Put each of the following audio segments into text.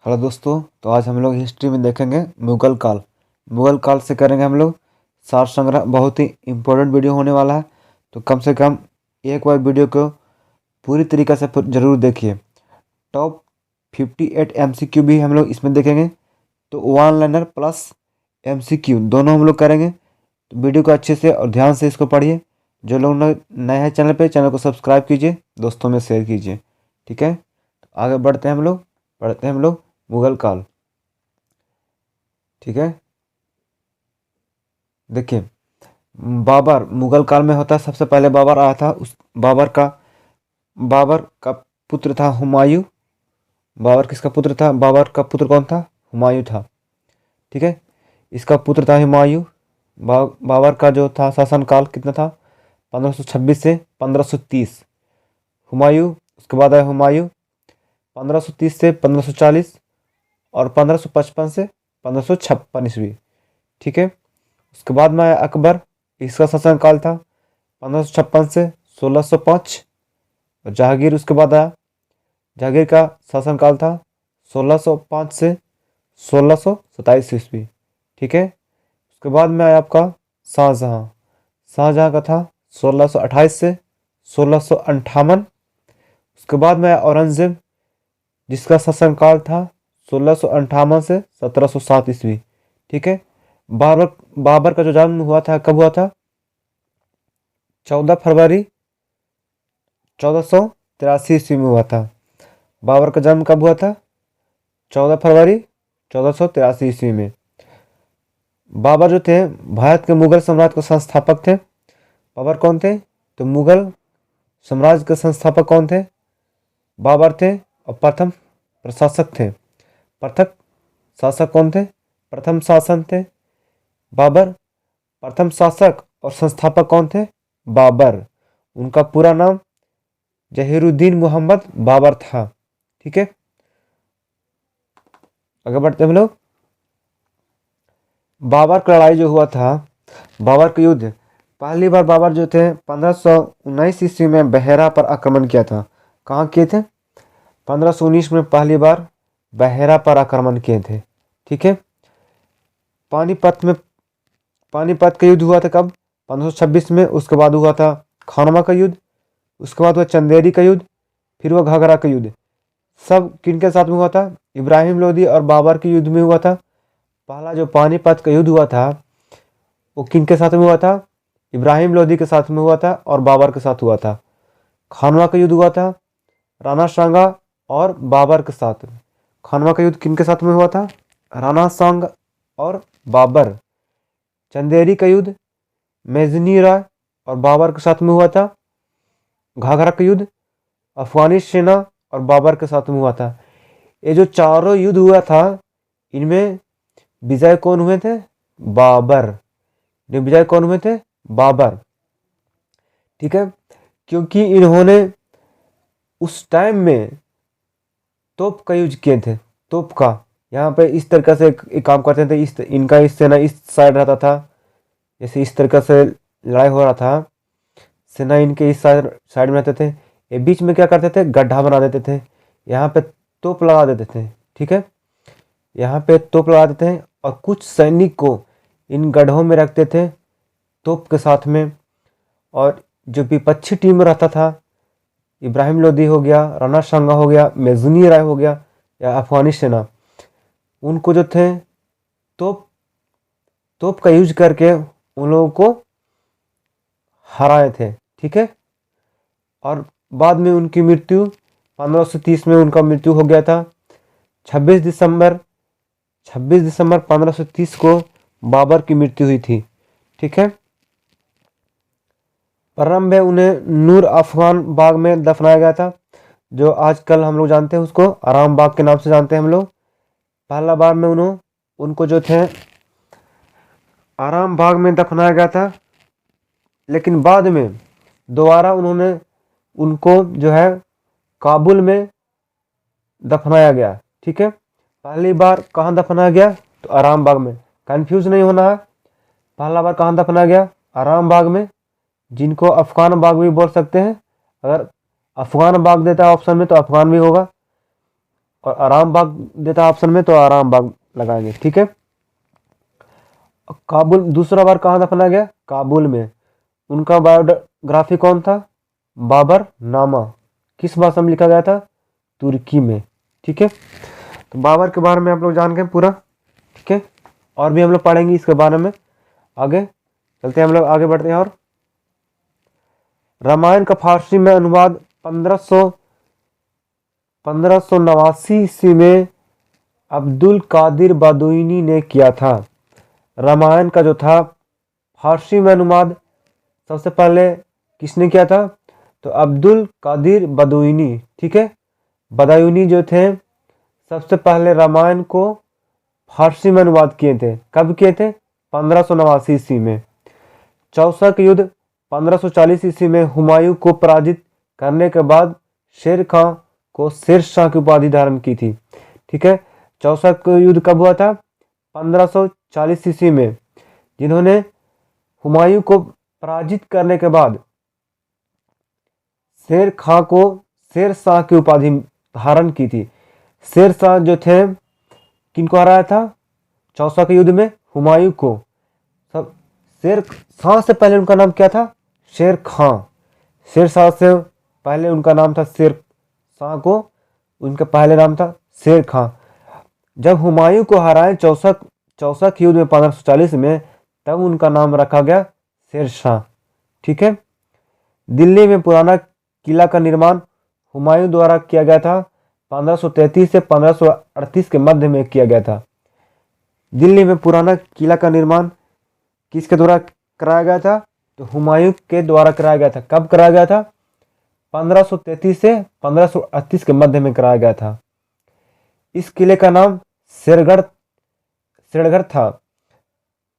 Hello दोस्तों। तो आज हम लोग हिस्ट्री में देखेंगे मुगल काल। मुगल काल से करेंगे हम लोग सार संग्रह। बहुत ही इम्पोर्टेंट वीडियो होने वाला है, तो कम से कम एक बार वीडियो को पूरी तरीक़े से ज़रूर देखिए। टॉप 58 MCQ भी हम लोग इसमें देखेंगे, तो वन लाइनर प्लस MCQ दोनों हम लोग करेंगे। तो वीडियो को अच्छे से और ध्यान से इसको पढ़िए। जो लोग नए हैं चैनल पे, चैनल को सब्सक्राइब कीजिए, दोस्तों में शेयर कीजिए। ठीक है, तो आगे बढ़ते हैं हम लोग, पढ़ते हैं हम लोग मुगल काल। ठीक है, देखिए बाबर मुगल काल में होता है। सबसे पहले बाबर आया था। उस बाबर का पुत्र था हुमायूं। बाबर किसका पुत्र था? बाबर का पुत्र कौन था? हुमायूं था। ठीक है, इसका पुत्र था हुमायूं। बाबर का जो था शासन काल कितना था? 1526 से 1530। हुमायूं, उसके बाद आया हुमायूं 1530 से 1540 और 1555 से 1556 ईस्वी। ठीक है, उसके बाद में आया अकबर। इसका शासनकाल था 1556 से 1605। और जहांगीर उसके बाद आया। जहांगीर का शासनकाल था 1605 से 1627 ईस्वी। ठीक है, उसके बाद में आया आपका शाहजहां। शाहजहां का था 1628 से 1658। उसके बाद में आया औरंगजेब, जिसका शासनकाल था 1658 से 1707 ईस्वी। ठीक है, बाबर बाबर का जो जन्म हुआ था कब हुआ था? 14 फरवरी 1483 ईस्वी में हुआ था। बाबर का जन्म कब हुआ था? 14 फरवरी 1483 ईस्वी में। बाबर जो थे भारत के मुगल साम्राज्य के संस्थापक थे। बाबर कौन थे? तो मुगल साम्राज्य के संस्थापक कौन थे? बाबर थे। और प्रथम प्रशासक थे। प्रथम शासक कौन थे? प्रथम शासन थे बाबर। प्रथम शासक और संस्थापक कौन थे? बाबर। उनका पूरा नाम जहीरुद्दीन मोहम्मद बाबर था। ठीक है, आगे बढ़ते हम लोग। बाबर का लड़ाई जो हुआ था, बाबर का युद्ध, पहली बार बाबर जो थे 1519 ईस्वी में बहेरा पर आक्रमण किया था। कहाँ किए थे? 1519 में पहली बार बहेरा पर आक्रमण किए थे। ठीक है, पानीपत का युद्ध हुआ था कब? 1526 में। उसके बाद हुआ था खानवा का युद्ध। उसके बाद हुआ चंदेरी का युद्ध। फिर हुआ घाघरा का युद्ध। सब किन के साथ में हुआ था? इब्राहिम लोदी और बाबर के युद्ध में हुआ था। पहला जो पानीपत का युद्ध हुआ था वो किन के साथ में हुआ था? इब्राहिम लोदी के साथ में हुआ था और बाबर के साथ हुआ था। खानवा का युद्ध हुआ था राणा सांगा और बाबर के साथ। खानवा का युद्ध किन के साथ में हुआ था? राणा सांगा और बाबर। चंदेरी का युद्ध मेजनी राय और बाबर के साथ में हुआ था। घाघरा का युद्ध अफगानी सेना और बाबर के साथ में हुआ था। ये जो चारों युद्ध हुआ था, इनमें विजय कौन हुए थे? बाबर। विजय कौन हुए थे? बाबर। ठीक है, क्योंकि इन्होंने उस टाइम में तोप का यूज किए थे। तोप का यहाँ पे इस तरीके से एक काम करते थे। इनका इस सेना इस साइड रहता था, जैसे इस तरीके से लड़ाई हो रहा था, सेना इनके इस साइड में रहते थे। ये बीच में क्या करते थे? गड्ढा बना देते थे। यहाँ पे तोप लगा देते थे। ठीक है, यहाँ पे तोप लगा देते हैं और कुछ सैनिक को इन गड्ढों में रखते थे तोप के साथ में। और जो विपक्षी टीम में रहता था, इब्राहिम लोदी हो गया, राणा सांगा हो गया, मेजुनी राय हो गया या अफगानी सेना, उनको जो थे तोप का यूज करके उन लोगों को हराए थे। ठीक है, और बाद में उनकी मृत्यु 1530 में उनका मृत्यु हो गया था। 26 दिसंबर 1530 को बाबर की मृत्यु हुई थी। ठीक है, प्रारंभ में उन्हें नूर अफगान बाग में दफनाया गया था, जो आजकल हम लोग जानते हैं उसको आराम बाग के नाम से जानते हैं हम लोग। पहला बार में उनको जो थे आराम बाग में दफनाया गया था, लेकिन बाद में दोबारा उन्होंने उनको जो है काबुल में दफनाया गया। ठीक है, पहली बार कहाँ दफनाया गया? तो आराम बाग में। कंफ्यूज नहीं होना है, पहला बार कहाँ दफनाया गया? आराम बाग में, जिनको अफगान बाग भी बोल सकते हैं। अगर अफगान बाग देता है ऑप्शन में तो अफगान भी होगा। और आराम बाग देता ऑप्शन में तो आराम बाग लगाएंगे। ठीक है। काबुल दूसरा बार कहाँ दफनाया गया? काबुल में। उनका बायोग्राफी कौन था? बाबर नामा। किस भाषा में लिखा गया था? तुर्की में। ठीक है। तो बाबर के बारे में आप लोग जान गए पूरा। ठीक है। और भी हम लोग पढ़ेंगे इसके बारे में आगे। चलते हैं हम लोग आगे बढ़ते हैं। और रामायण का फारसी में अनुवाद 1589 ईस्वी में अब्दुल कादिर बदौनी ने किया था। रामायण का जो था फारसी में अनुवाद सबसे पहले किसने किया था? तो अब्दुल कादिर बदौनी। ठीक है। बदायूनी जो थे सबसे पहले रामायण को फारसी में अनुवाद किए थे। कब किए थे? 1589 ईस्वी में। चौसा का युद्ध 1540 ईस्वी में हुमायूं को पराजित करने के बाद शेर खां को शेरशाह की उपाधि धारण की थी। ठीक है। चौसा का युद्ध कब हुआ था? 1540 ईस्वी में, जिन्होंने हुमायूं को पराजित करने के बाद शेर खां को शेरशाह की उपाधि धारण की थी। शेरशाह जो थे किनको हराया था? चौसा के युद्ध में हुमायूं को। सब शेरशाह से पहले उनका नाम क्या था? शेर खां। शेरशाह से पहले उनका नाम था शेरशाह को उनका पहले नाम था शेर खां। जब हुमायूं को हराए चौसा के युद्ध में 1540 में, तब उनका नाम रखा गया शेरशाह। ठीक है। दिल्ली में पुराना किला का निर्माण हुमायूं द्वारा किया गया था। 1533 से 1538 के मध्य में किया गया था। दिल्ली में पुराना किला का निर्माण किसके द्वारा कराया गया था? तो हुमायूं के द्वारा कराया गया था। कब कराया गया था? 1533 से 1538 के मध्य में कराया गया था। इस किले का नाम शेरगढ़ था।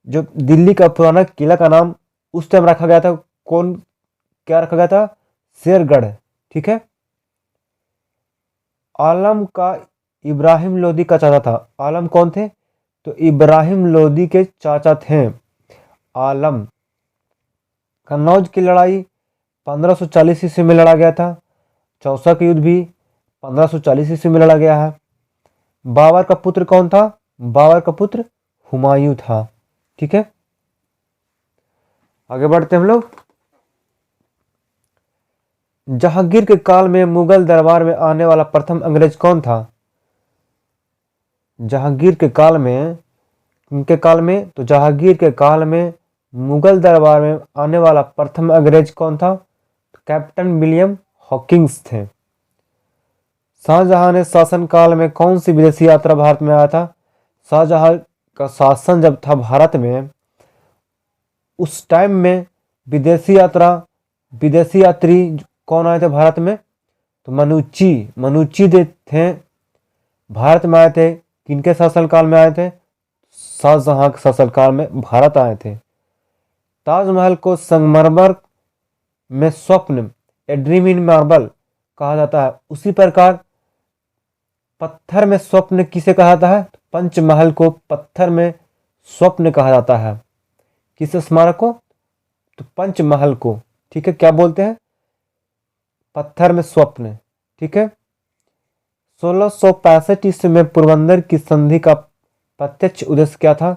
जो दिल्ली का पुराना किला का नाम उस टाइम रखा गया था, कौन क्या रखा गया था? शेरगढ़। ठीक है। आलम का इब्राहिम लोदी का चाचा था। आलम कौन थे? तो इब्राहिम लोदी के चाचा थे आलम। कन्नौज की लड़ाई 1540 ईस्वी में लड़ा गया था। चौसा का युद्ध भी 1540 ईस्वी में लड़ा गया है। बाबर का पुत्र कौन था? बाबर का पुत्र हुमायूं था। ठीक है। आगे बढ़ते हम लोग। जहांगीर के काल में मुगल दरबार में आने वाला प्रथम अंग्रेज कौन था? जहांगीर के काल में, उनके काल में, तो जहांगीर के काल में मुगल दरबार में आने वाला प्रथम अंग्रेज कौन था? तो कैप्टन विलियम हॉकिंस थे। शाहजहां ने शासन काल में कौन सी विदेशी यात्रा भारत में आया था? शाहजहां का शासन जब था भारत में, उस टाइम में विदेशी यात्री कौन आए थे भारत में? तो मनुची दे थे भारत में आए थे। किनके शासनकाल में आए थे? शाहजहां के शासनकाल में भारत आए थे। ताजमहल को संगमरमर में स्वप्न, ए ड्रीम इन मार्बल कहा जाता है। उसी प्रकार पत्थर में स्वप्न किसे कहा जाता है? पंचमहल को पत्थर में स्वप्न कहा जाता है। किस स्मारक को? तो पंचमहल को। ठीक है। क्या बोलते हैं? पत्थर में स्वप्न। ठीक है। 1665 ईस्वी में पोरबंदर की संधि का प्रत्यक्ष उद्देश्य क्या था?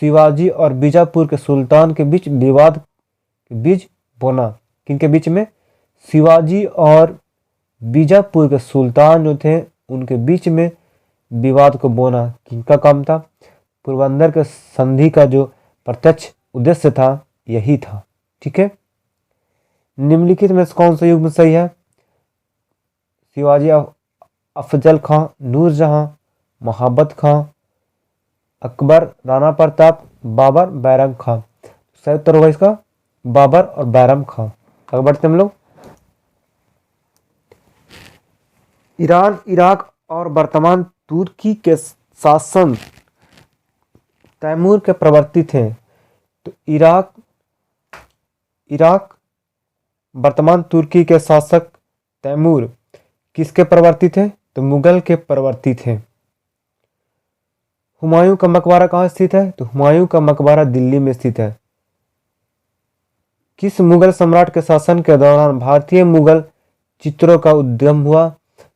शिवाजी और बीजापुर के सुल्तान के बीच विवाद के बीज बोना। किनके बीच में? शिवाजी और बीजापुर के सुल्तान जो थे उनके बीच में विवाद को बोना किनका काम था? पोरबंदर के संधि का जो प्रत्यक्ष उद्देश्य था यही था। ठीक है। निम्नलिखित में कौन सा युग में सही है? शिवाजी अफजल खां, नूरजहां, मोहब्बत खां, अकबर, राणा प्रताप, बाबर, बैरम खां। सही उत्तर होगा इसका बाबर और बैरम खां। आगे बढ़ते हम लोग। ईरान, इराक और वर्तमान तुर्की के शासन तैमूर के प्रवर्ती थे। तो इराक वर्तमान तुर्की के शासक तैमूर किसके प्रवर्ती थे? तो मुगल के प्रवर्ती थे। हुमायूं का मकबरा कहाँ स्थित है? तो हुमायूं का मकबरा दिल्ली में स्थित है। किस मुगल सम्राट के शासन के दौरान भारतीय मुगल चित्रों का उद्गम हुआ?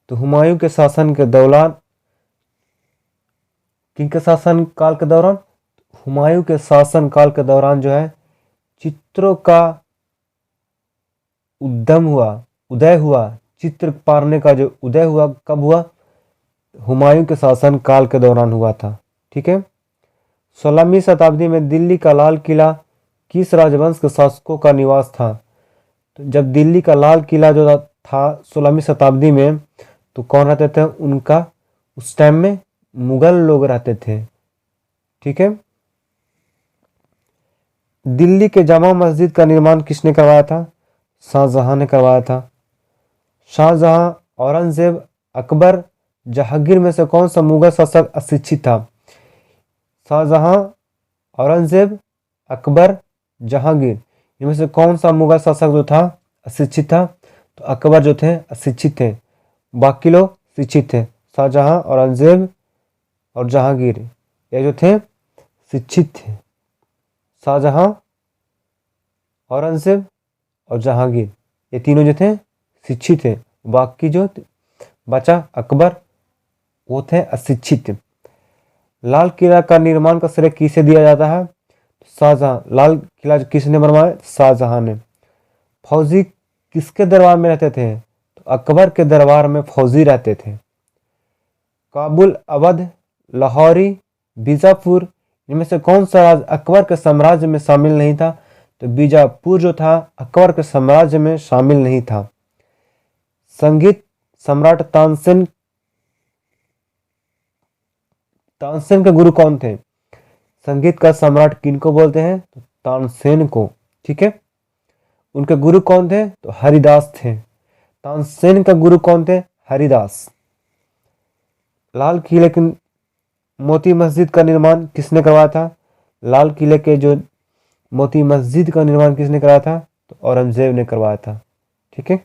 तो हुमायूं के शासन के दौरान किनके शासन काल के दौरान? हुमायूं के शासन काल के दौरान जो है चित्रों का उदय हुआ, चित्र पारने का जो उदय हुआ कब हुआ? हुमायूं के शासन काल के दौरान हुआ था। ठीक है। 16वीं शताब्दी में दिल्ली का लाल किला किस राजवंश के शासकों का निवास था? तो जब दिल्ली का लाल किला जो था 16वीं शताब्दी में, तो कौन रहते थे? उनका उस टाइम में मुगल लोग रहते थे। ठीक है। दिल्ली के जामा मस्जिद का निर्माण किसने करवाया था? शाहजहां ने करवाया था। शाहजहां, औरंगजेब, अकबर, जहांगीर में से कौन सा मुगल शासक अशिक्षित था? शाहजहां, औरंगजेब, अकबर, जहांगीर, इनमें से कौन सा मुगल शासक जो था अशिक्षित था? तो अकबर जो थे अशिक्षित थे, बाकी लोग शिक्षित थे। शाहजहां, औरंगजेब और जहांगीर ये जो थे शिक्षित थे। शाहजहां, औरंगजेब और जहांगीर ये तीनों जो थे शिक्षित थे, बाकी जो बचा अकबर वो थे अशिक्षित। लाल किला का निर्माण का श्रेय किसे दिया जाता है? शाहजहां। लाल किला किसने बनवाया? शाहजहां ने। फौजी किसके दरबार में रहते थे? तो अकबर के दरबार में फौजी रहते थे। काबुल, अवध, लाहौरी, बीजापुर, इनमें से कौन सा राज अकबर के साम्राज्य में शामिल नहीं था? तो बीजापुर जो था अकबर के साम्राज्य में शामिल नहीं था। संगीत सम्राट तानसेन के गुरु कौन थे? संगीत का सम्राट किनको बोलते हैं? तो तानसेन को। ठीक है। उनके गुरु कौन थे? तो हरिदास थे। तानसेन का गुरु कौन थे? हरिदास। लाल किले की मोती मस्जिद का निर्माण किसने करवाया था? लाल किले के जो मोती मस्जिद का निर्माण किसने कराया था? तो औरंगजेब ने करवाया था। ठीक है।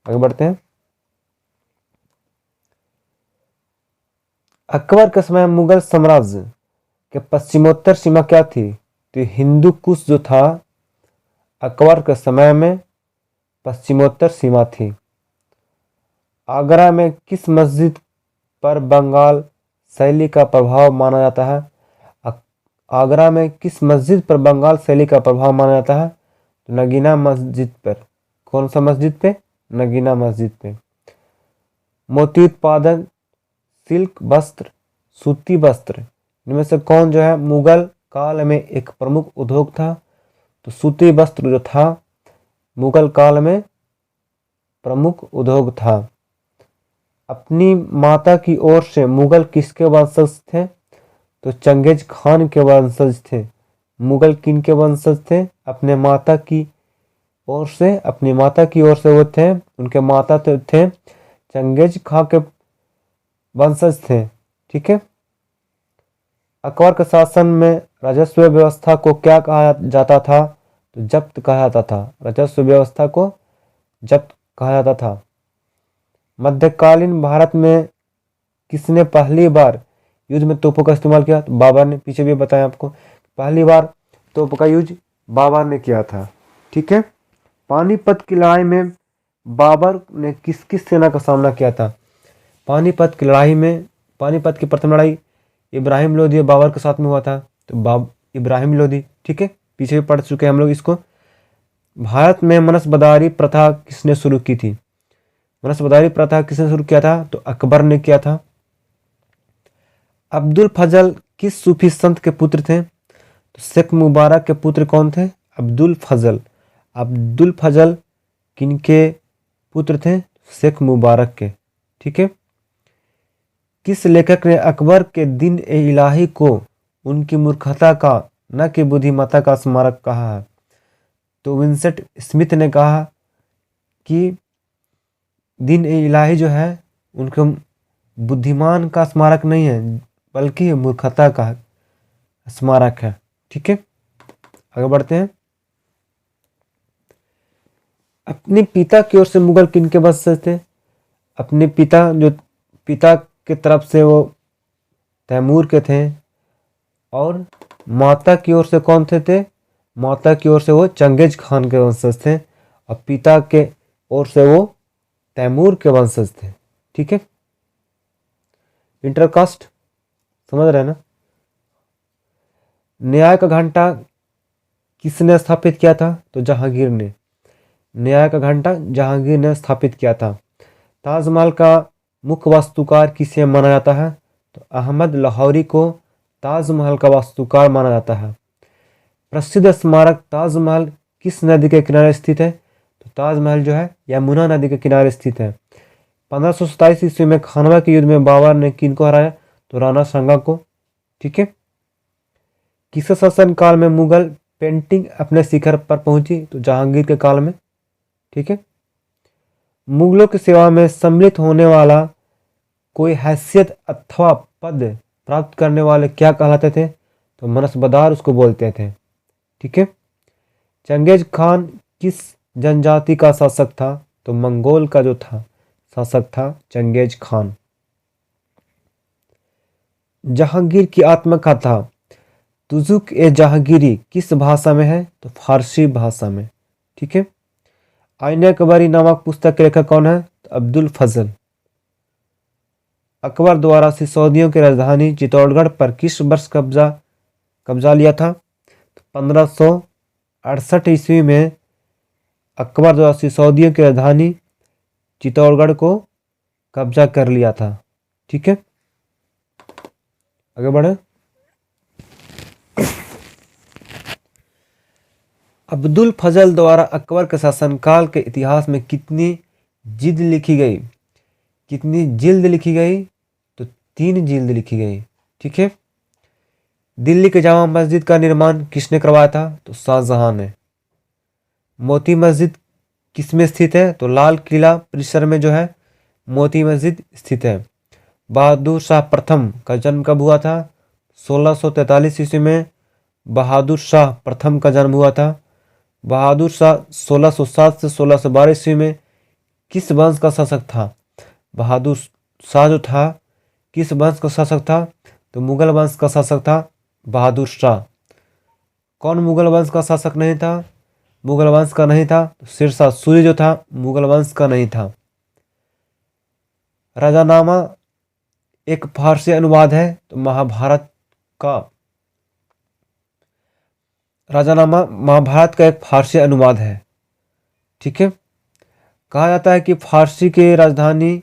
आगे बढ़ते हैं। अकबर के समय मुगल साम्राज्य के पश्चिमोत्तर सीमा क्या थी? तो हिंदू कुश जो था अकबर के समय में पश्चिमोत्तर सीमा थी। आगरा में किस मस्जिद पर बंगाल शैली का प्रभाव माना जाता है? आगरा में किस मस्जिद पर बंगाल शैली का प्रभाव माना जाता है? तो नगीना मस्जिद पर। कौन सा मस्जिद पे? नगीना मस्जिद पे। मोती उत्पादन, सिल्क वस्त्र, सूती वस्त्र, इनमें से कौन जो है मुगल काल में एक प्रमुख उद्योग था? तो सूती वस्त्र जो था मुगल काल में प्रमुख उद्योग था। अपनी माता की ओर से मुगल किसके वंशज थे? तो चंगेज खान के वंशज थे। मुगल किन के वंशज थे? अपने माता की ओर से, अपनी माता की ओर से वो थे, उनके माता थे चंगेज खां के वंशज थे। ठीक है। अकबर के शासन में राजस्व व्यवस्था को क्या कहा जाता था? तो जब्त कहा जाता था। राजस्व व्यवस्था को जब्त कहा जाता था। मध्यकालीन भारत में किसने पहली बार युद्ध में तोपों का इस्तेमाल किया? तो बाबर ने। पीछे भी बताया आपको, पहली बार तोप का यूज बाबर ने किया था। ठीक है। पानीपत की लड़ाई में बाबर ने किस किस सेना का सामना किया था? पानीपत की लड़ाई में, पानीपत की प्रथम लड़ाई इब्राहिम लोधी और बाबर के साथ में हुआ था। तो इब्राहिम लोधी। ठीक है। पीछे भी पढ़ चुके हैं हम लोग इसको। भारत में मनसबदारी प्रथा किसने शुरू की थी? मनसबदारी प्रथा किसने शुरू किया था? तो अकबर ने किया था। अब्दुल फजल किस सूफी संत के पुत्र थे? तो शेख मुबारक के पुत्र कौन थे? अब्दुल फजल। अब्दुल फजल किनके पुत्र थे? शेख मुबारक के। ठीक है। किस लेखक ने अकबर के दिन ए इलाही को उनकी मूर्खता का न कि बुद्धिमत्ता का स्मारक कहा है? तो विंसेंट स्मिथ ने कहा कि दिन ए इलाही जो है उनके बुद्धिमान का स्मारक नहीं है बल्कि मूर्खता का स्मारक है। ठीक है। आगे बढ़ते हैं। अपने पिता की ओर से मुगल किन के वंशज थे? अपने पिता की तरफ से वो तैमूर के थे। और माता की ओर से कौन थे? माता की ओर से वो चंगेज खान के वंशज थे और पिता के ओर से वो तैमूर के वंशज थे। ठीक है। इंटरकास्ट समझ रहे हैं ना। न्याय का घंटा किसने स्थापित किया था? तो जहांगीर ने। न्याय का घंटा जहांगीर ने स्थापित किया था। ताजमहल का मुख्य वास्तुकार किसे माना जाता है? तो अहमद लाहौरी को ताजमहल का वास्तुकार माना जाता है। प्रसिद्ध स्मारक ताजमहल किस नदी के किनारे स्थित है? तो ताजमहल जो है यमुना नदी के किनारे स्थित है। 1527 ईस्वी में खानवा के युद्ध में बाबर ने किनको हराया? तो राणा सांगा को। ठीक है। किस शासन काल में मुगल पेंटिंग अपने शिखर पर पहुंची? तो जहांगीर के काल में। ठीक है। मुगलों की सेवा में सम्मिलित होने वाला कोई हैसियत अथवा पद प्राप्त करने वाले क्या कहलाते थे? तो मनसबदार उसको बोलते थे। ठीक है। चंगेज खान किस जनजाति का शासक था? तो मंगोल का जो था शासक था चंगेज खान। जहांगीर की आत्मकथा तुजुक ए जहांगीरी किस भाषा में है? तो फारसी भाषा में। ठीक है। आईने अकबरी नामक पुस्तक के लेखक कौन है? तो अब्दुल फजल। अकबर द्वारा सिसोदियों की राजधानी चित्तौड़गढ़ पर किस वर्ष कब्जा लिया था? तो 1568 ईस्वी में अकबर द्वारा सिसोदियों की राजधानी चित्तौड़गढ़ को कब्जा कर लिया था। ठीक है। आगे बढ़े। अब्दुल फजल द्वारा अकबर के शासनकाल के इतिहास में कितनी जिल्द लिखी गई? कितनी जिल्द लिखी गई? तो 3 जिल्द लिखी गई। ठीक है। दिल्ली के जामा मस्जिद का निर्माण किसने करवाया था? तो शाहजहां ने। मोती मस्जिद किसमें स्थित है? तो लाल किला परिसर में जो है मोती मस्जिद स्थित है। बहादुर शाह प्रथम का जन्म कब हुआ था? 1643 ईस्वी में बहादुर शाह प्रथम का जन्म हुआ था। बहादुर शाह 1607 से 1612 ईस्वी में किस वंश का शासक था? बहादुर शाह जो था किस वंश का शासक था? तो मुगल वंश का शासक था बहादुर शाह। कौन मुगल वंश का शासक नहीं था? मुगल वंश का नहीं था तो शेरशाह सूरी जो था मुगल वंश का नहीं था। राजानामा एक फारसी अनुवाद है। तो महाभारत का राजानामा महाभारत का एक फारसी अनुवाद है। ठीक है। कहा जाता है कि फारस की राजधानी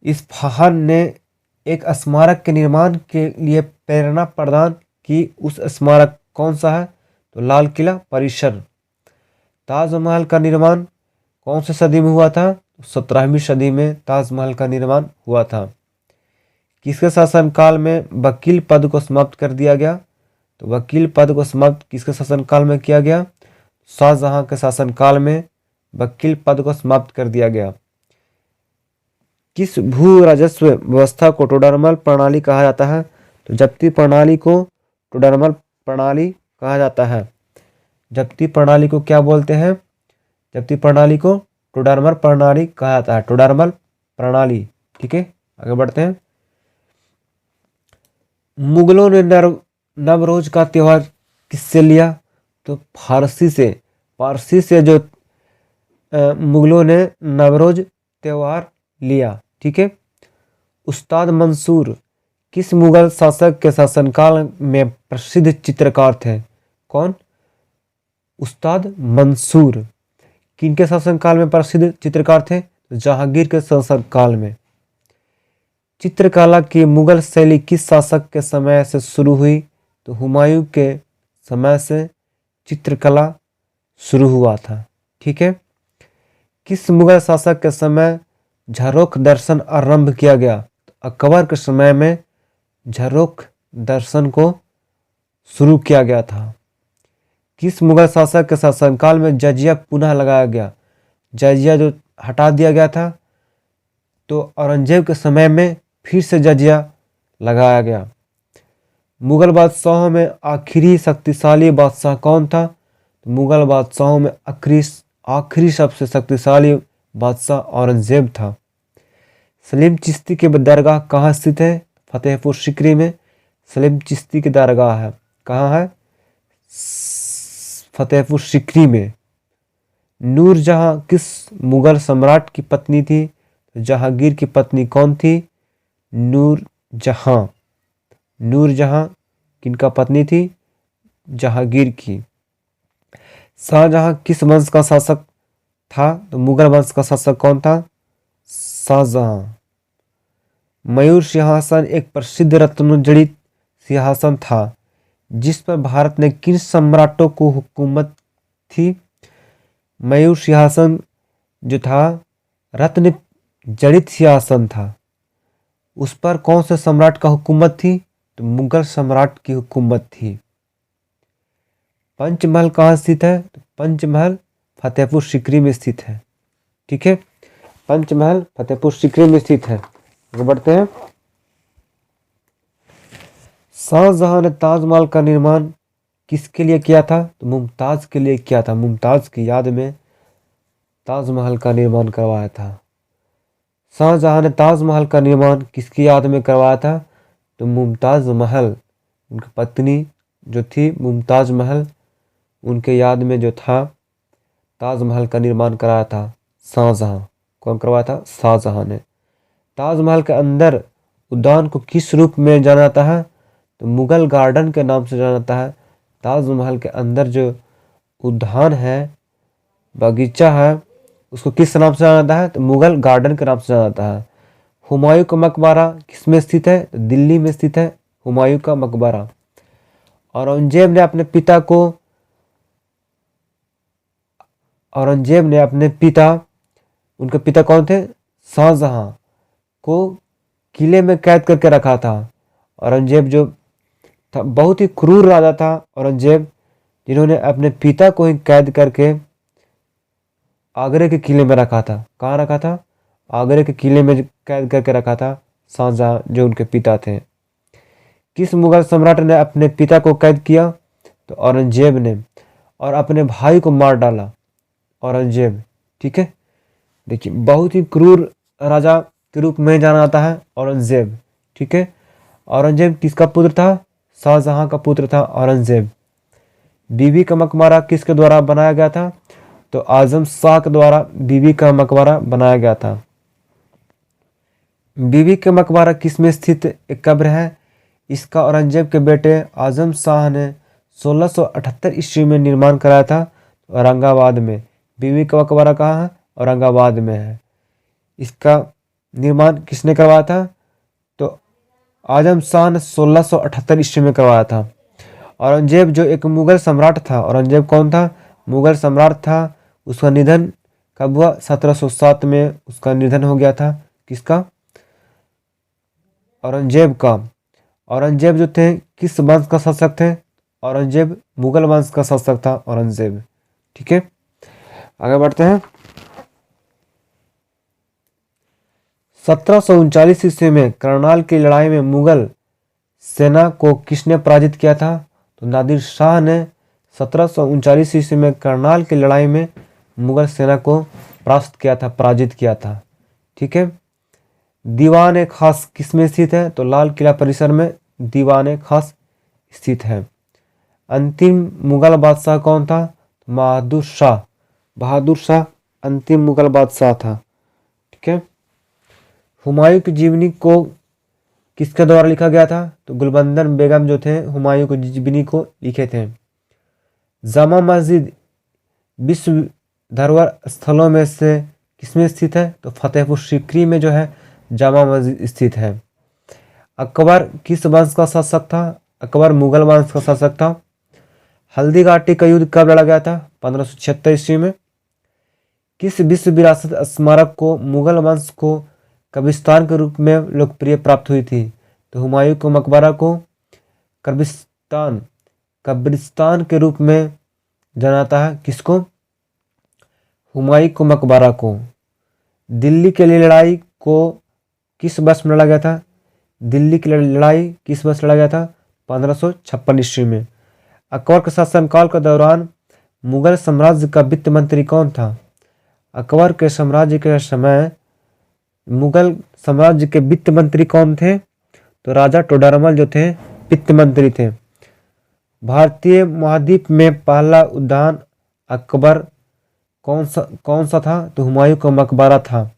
इस्फहान ने एक स्मारक के निर्माण के लिए प्रेरणा प्रदान की। उस स्मारक कौन सा है? तो लाल किला परिसर। ताजमहल का निर्माण कौन सी सदी में हुआ था? 17वीं सदी में ताजमहल का निर्माण हुआ था। किसके शासनकाल में वकील पद को समाप्त कर दिया गया? तो वकील पद को समाप्त किसके शासनकाल में किया गया? शाहजहां के शासनकाल में वकील पद को समाप्त कर दिया गया। किस भू राजस्व व्यवस्था को टोडरमल प्रणाली कहा जाता है? तो जब्ती प्रणाली को टोडरमल प्रणाली कहा जाता है। जब्ती प्रणाली को क्या बोलते हैं? जब्ती प्रणाली को टोडरमल प्रणाली कहा जाता है। टोडरमल प्रणाली। ठीक है। आगे बढ़ते हैं। मुगलों ने नवरोज का त्योहार किससे लिया? तो पारसी से जो मुगलों ने नवरोज त्योहार लिया। ठीक है। उस्ताद मंसूर किस मुगल शासक के शासनकाल में प्रसिद्ध चित्रकार थे? कौन? उस्ताद मंसूर किनके शासनकाल में प्रसिद्ध चित्रकार थे? जहांगीर के शासनकाल में। चित्रकला की मुगल शैली किस शासक के समय से शुरू हुई? तो हुमायूं के समय से चित्रकला शुरू हुआ था। ठीक है। किस मुगल शासक के समय झरोख दर्शन आरंभ किया गया? तो अकबर के समय में झरोख दर्शन को शुरू किया गया था। किस मुगल शासक के शासनकाल में जजिया पुनः लगाया गया? जजिया जो हटा दिया गया था तो औरंगजेब के समय में फिर से जजिया लगाया गया। मुगल बादशाहों में आखिरी शक्तिशाली बादशाह कौन था? तो मुगल बादशाहों में आखिरी सबसे शक्तिशाली बादशाह औरंगजेब था। सलीम चिश्ती की दरगाह कहाँ स्थित है? फतेहपुर सिकरी में सलीम चिश्ती की दरगाह है। कहाँ है? फतेहपुर सिकरी में। नूरजहां किस मुगल सम्राट की पत्नी थी? जहांगीर की पत्नी कौन थी? नूरजहां। नूरजहां किनका पत्नी थी? जहांगीर की। शाहजहां किस वंश का शासक था? तो मुगल वंश का शासक कौन था? शाहजहां। मयूर सिंहासन एक प्रसिद्ध रत्नों जड़ित सिंहासन था जिस पर भारत ने किन सम्राटों को हुकूमत थी? मयूर सिंहासन जो था रत्न जड़ित सिंहासन था। उस पर कौन से सम्राट का हुकूमत थी? तो मुगल सम्राट की हुकूमत थी। पंचमहल कहाँ स्थित है? तो पंचमहल फतेहपुर सीकरी में स्थित है। ठीक है, पंचमहल फतेहपुर सीकरी में स्थित है। आगे बढ़ते हैं। शाहजहां ने ताजमहल का निर्माण किसके लिए किया था? तो मुमताज के लिए किया था। मुमताज की याद में ताजमहल का निर्माण करवाया था। शाहजहां ने ताजमहल का निर्माण किसकी याद में करवाया था? तो मुमताज महल, उनकी पत्नी जो थी मुमताज महल, उनके याद में जो था ताजमहल का निर्माण कराया था शाहजहां। कौन करवाया था? शाहजहां ने। ताजमहल के अंदर उद्यान को किस रूप में जाना जाता है? तो मुगल गार्डन के नाम से जाना जाता है। ताजमहल के अंदर जो उद्यान है, बगीचा है, उसको किस नाम से जाना जाता है? तो मुगल गार्डन के नाम से जाना जाता है। हुमायूं का मकबरा किस में स्थित है? तो दिल्ली में स्थित है हुमायूं का मकबरा। औरंगजेब ने अपने पिता, उनके पिता कौन थे? शाहजहां को किले में कैद करके रखा था। औरंगजेब जो था बहुत ही क्रूर राजा था औरंगजेब, जिन्होंने अपने पिता को ही कैद करके आगरे के किले में रखा था। कहाँ रखा था? आगरे के किले में कैद करके रखा था शाहजहां जो उनके पिता थे। किस मुगल सम्राट ने अपने पिता को कैद किया? तो औरंगजेब ने, और अपने भाई को मार डाला औरंगजेब। ठीक है, देखिए बहुत ही क्रूर राजा के रूप में जाना जाता है औरंगजेब। ठीक है, औरंगजेब किसका पुत्र था? शाहजहां का पुत्र था औरंगजेब। बीबी का मकबरा किसके द्वारा बनाया गया था? तो आजम शाह के द्वारा बीबी का मकबरा बनाया गया था। बीबी का मकबरा किस में स्थित एक कब्र है? इसका औरंगजेब के बेटे आजम शाह ने 1678 ईस्वी में निर्माण कराया था औरंगाबाद में। बीबी का मकबरा कहाँ है? औरंगाबाद में है। इसका निर्माण किसने करवाया था? तो आजम शाह ने 1678 ईस्वी में करवाया था। औरंगजेब जो एक मुगल सम्राट था, औरंगजेब कौन था? मुगल सम्राट था। उसका निधन कब हुआ? 1707 में उसका निधन हो गया था। किसका? औरंगजेब का। औरंगजेब जो थे किस वंश का शासक थे? औरंगजेब मुगल वंश का शासक था औरंगजेब। ठीक है, आगे बढ़ते हैं। 1739 ईस्वी में करनाल की लड़ाई में मुगल सेना को किसने पराजित किया था? तो नादिर शाह ने 1739 ईस्वी में करनाल की लड़ाई में मुगल सेना को पराजित किया था। ठीक है, दीवान ए खास किस में स्थित है? तो लाल किला परिसर में दीवान ए खास स्थित है। अंतिम मुगल बादशाह कौन था? बहादुर शाह। बहादुर शाह अंतिम मुगल बादशाह था। ठीक है, हुमायूं की जीवनी को किसके द्वारा लिखा गया था? तो गुलबंदन बेगम जो थे हुमायूं की जीवनी को लिखे थे। जामा मस्जिद विश्व धरोहर स्थलों में से किसमें स्थित है? तो फतेहपुर सीकरी में जो है जामा मस्जिद स्थित है। अकबर किस वंश का शासक था? अकबर मुगल वंश का शासक था। हल्दी घाटी का युद्ध कब लड़ा गया था? 1576 ईस्वी में। किस विश्व विरासत स्मारक को मुगल वंश को कब्रिस्तान के रूप में लोकप्रिय प्राप्त हुई थी? तो हुमायूं को मकबरा को कब्रिस्तान के रूप में जाना जाता है। किसको? हुमायूं को मकबरा को। दिल्ली के लिए लड़ाई को किस वर्ष में लड़ा गया था? दिल्ली की लड़ाई किस वर्ष लड़ा गया था? 1556 ईस्वी में। अकबर के शासनकाल के दौरान मुगल साम्राज्य का वित्त मंत्री कौन था? अकबर के साम्राज्य के समय मुगल साम्राज्य के वित्त मंत्री कौन थे? तो राजा टोडरमल जो थे वित्त मंत्री थे। भारतीय महाद्वीप में पहला उद्यान अकबर कौन सा था? तो हुमायूं का मकबरा था।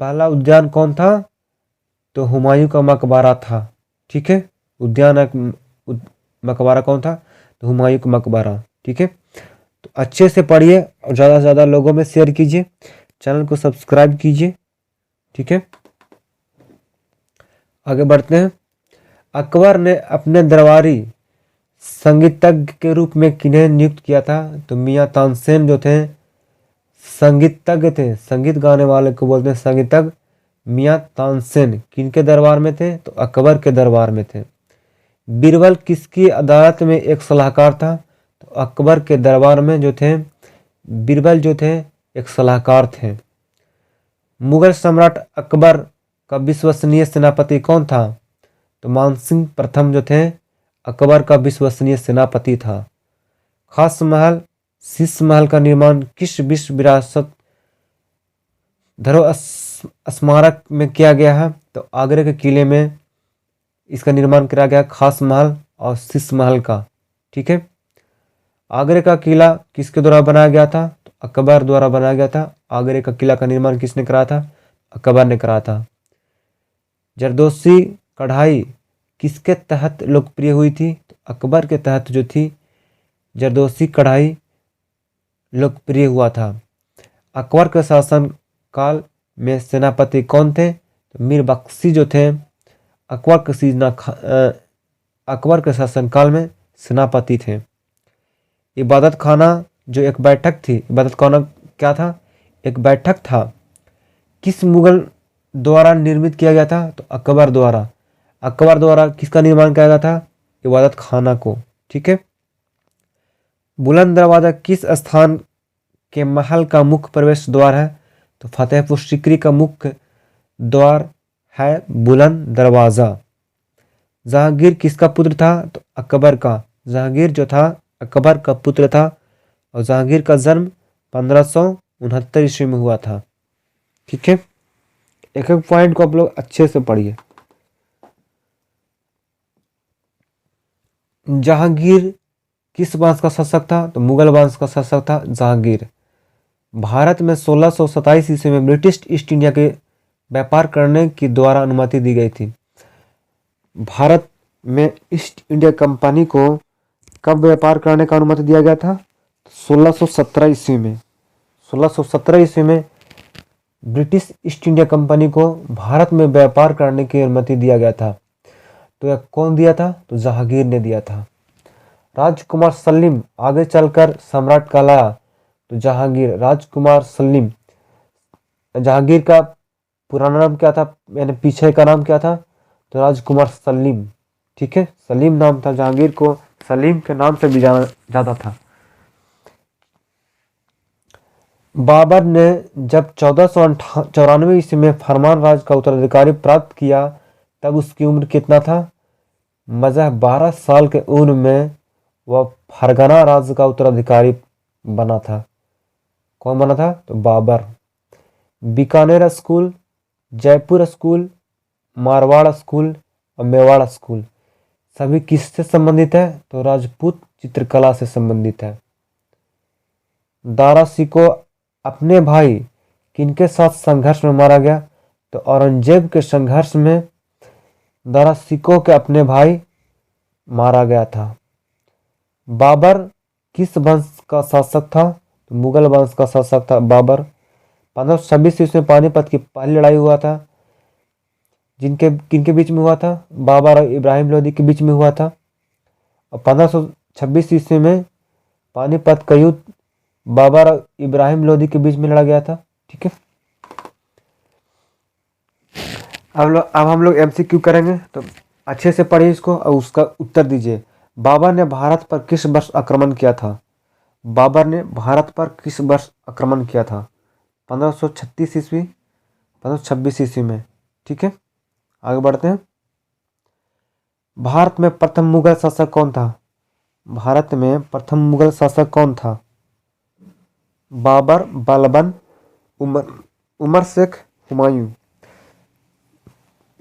पहला उद्यान कौन था? तो हुमायूं का मकबरा था। ठीक है, उद्यान मकबरा कौन था? तो हुमायूं का मकबरा। ठीक है, तो अच्छे से पढ़िए और ज़्यादा से ज़्यादा लोगों में शेयर कीजिए, चैनल को सब्सक्राइब कीजिए। ठीक है, आगे बढ़ते हैं। अकबर ने अपने दरबारी संगीतज्ञ के रूप में किन्हें नियुक्त किया था? तो मियाँ तानसेन जो थे संगीतज्ञ थे, संगीत गाने वाले को बोलते हैं संगीतज्ञ। मियाँ तानसेन किनके दरबार में थे? तो अकबर के दरबार में थे। बीरबल किसकी अदालत में एक सलाहकार था? तो अकबर के दरबार में जो थे बीरबल जो थे एक सलाहकार थे। मुगल सम्राट अकबर का विश्वसनीय सेनापति कौन था? तो मानसिंह प्रथम जो थे अकबर का विश्वसनीय सेनापति था। खास महल शीश महल का निर्माण किस विश्व विरासत धरोहर स्मारक में किया गया है? तो आगरे के किले में इसका निर्माण किया गया, खास महल और शीश महल का। ठीक है, आगरे का किला किसके द्वारा बनाया गया था? तो अकबर द्वारा बनाया गया था। आगरे का किला का निर्माण किसने कराया था? अकबर ने कराया था। जरदोशी कढ़ाई किसके तहत लोकप्रिय हुई थी? तो अकबर के तहत जो थी जरदोशी कढ़ाई लोकप्रिय हुआ था। अकबर के शासन काल में सेनापति कौन थे? तो मीर बख्शी जो थे अकबर के शासन काल में सेनापति थे। इबादत खाना जो एक बैठक थी, इबादत खाना क्या था? एक बैठक था। किस मुगल द्वारा निर्मित किया गया था? तो अकबर द्वारा। अकबर द्वारा किसका निर्माण किया गया था? इबादत खाना को। ठीक है, बुलंद दरवाजा किस स्थान के महल का मुख्य प्रवेश द्वार है? तो फतेहपुर सीकरी का मुख्य द्वार है बुलंद दरवाजा। जहांगीर किसका पुत्र था? तो अकबर का। जहांगीर जो था अकबर का पुत्र था और जहांगीर का जन्म 1569 ईस्वी में हुआ था। ठीक है, एक एक पॉइंट को आप लोग अच्छे से पढ़िए। जहांगीर किस वंश का शासक था? तो मुगल वंश का शासक था जहांगीर। भारत में 1627 ईस्वी में ब्रिटिश ईस्ट इंडिया के व्यापार करने की द्वारा अनुमति दी गई थी। भारत में ईस्ट इंडिया कंपनी को कब व्यापार करने का अनुमति दिया गया था? 1617 ईस्वी में। 1617 ईस्वी में ब्रिटिश ईस्ट इंडिया कंपनी को भारत में व्यापार करने की अनुमति दिया गया था। तो यह कौन दिया था? तो जहांगीर ने दिया था। राजकुमार सलीम आगे चलकर सम्राट कहलाया। तो जहांगीर, राजकुमार सलीम। जहांगीर का पुराना नाम क्या था, यानी पीछे का नाम क्या था? तो राजकुमार सलीम। ठीक है, सलीम नाम था, जहांगीर को सलीम के नाम से भी जाना जाता था। बाबर ने जब 1494 ईस्वी में फरमान राज का उत्तराधिकारी प्राप्त किया तब उसकी उम्र कितना था? मज़ह 12 साल के उम्र में वह फरगना राज्य का उत्तराधिकारी बना था। कौन बना था? तो Babar. Bikaner school, Jaipur school, Marwar school और मेवाड़ स्कूल सभी किससे संबंधित है? तो राजपूत चित्रकला से संबंधित है। दारा शिकोह अपने भाई किनके साथ संघर्ष में मारा गया? तो औरंगजेब के संघर्ष में दारा शिकोह के अपने भाई मारा गया था। बाबर किस वंश का शासक था? तो मुगल वंश का शासक था बाबर। 1526 ईस्वी में पानीपत की पहली लड़ाई हुआ था। किनके बीच में हुआ था? बाबर और इब्राहिम लोदी के बीच में हुआ था। और 1526 ईस्वी में पानीपत का युद्ध बाबर और इब्राहिम लोदी के बीच में लड़ा गया था। ठीक है, अब हम लोग MCQ करेंगे, तो अच्छे से पढ़िए इसको और उसका उत्तर दीजिए। बाबर ने भारत पर किस वर्ष आक्रमण किया था? बाबर ने भारत पर किस वर्ष आक्रमण किया था? 1536 ईस्वी, 1526 ईस्वी में। ठीक है, आगे बढ़ते हैं। भारत में प्रथम मुगल शासक कौन था? भारत में प्रथम मुगल शासक कौन था? बाबर, बलबन, उमर शेख, हुमायूं।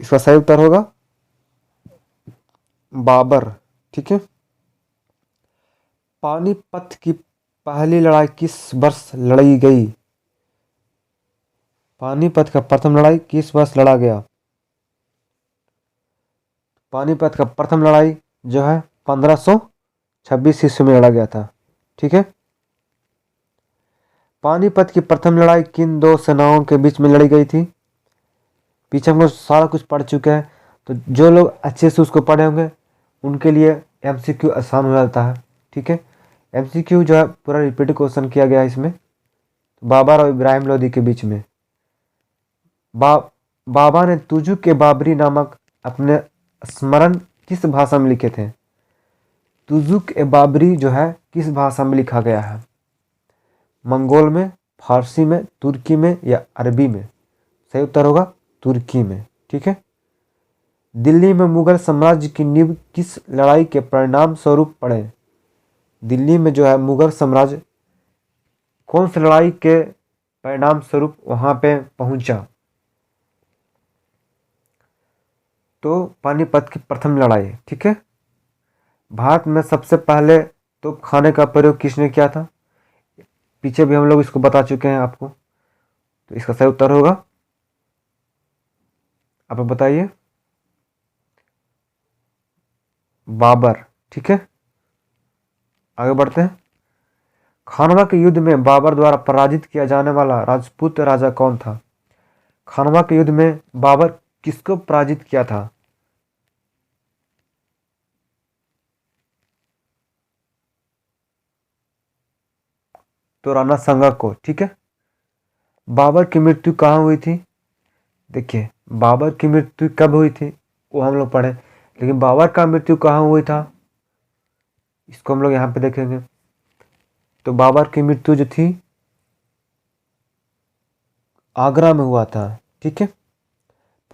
इसका सही उत्तर होगा बाबर। ठीक है, पानीपत की पहली लड़ाई किस वर्ष लड़ी गई? पानीपत का प्रथम लड़ाई किस वर्ष लड़ा गया? पानीपत का प्रथम लड़ाई जो है 1526 ईस्वी में लड़ा गया था। ठीक है। पानीपत की प्रथम लड़ाई किन दो सेनाओं के बीच में लड़ी गई थी? पीछे हम लोग सारा कुछ पढ़ चुके हैं, तो जो लोग अच्छे से उसको पढ़े होंगे उनके लिए एमसीक्यू आसान हो जाता है। ठीक है। एमसीक्यू जो है पूरा रिपीटेड क्वेश्चन किया गया है इसमें। बाबर और इब्राहिम लोदी के बीच में बाबा ने तुजु के बाबरी नामक अपने स्मरण किस भाषा में लिखे थे? तुजुक ए बाबरी जो है किस भाषा में लिखा गया है? मंगोल में, फारसी में, तुर्की में या अरबी में? सही उत्तर होगा तुर्की में। ठीक है। दिल्ली में मुगल साम्राज्य की नींव किस लड़ाई के परिणाम स्वरूप पड़े? दिल्ली में जो है मुगल साम्राज्य कौन सी लड़ाई के परिणाम स्वरूप वहां पे पहुंचा? तो पानीपत की प्रथम लड़ाई। ठीक है। भारत में सबसे पहले तोपखाने का प्रयोग किसने किया था? पीछे भी हम लोग इसको बता चुके हैं आपको, तो इसका सही उत्तर होगा, आप बताइए, बाबर। ठीक है। आगे बढ़ते हैं। खानवा के युद्ध में बाबर द्वारा पराजित किया जाने वाला राजपूत राजा कौन था? खानवा के युद्ध में बाबर किसको पराजित किया था? तो राणा सांगा को। ठीक है। बाबर की मृत्यु कहाँ हुई थी? देखिए, बाबर की मृत्यु कब हुई थी वो हम लोग पढ़े, लेकिन बाबर का मृत्यु कहाँ हुई था इसको हम लोग यहाँ पे देखेंगे। तो बाबर की मृत्यु जो थी आगरा में हुआ था। ठीक है।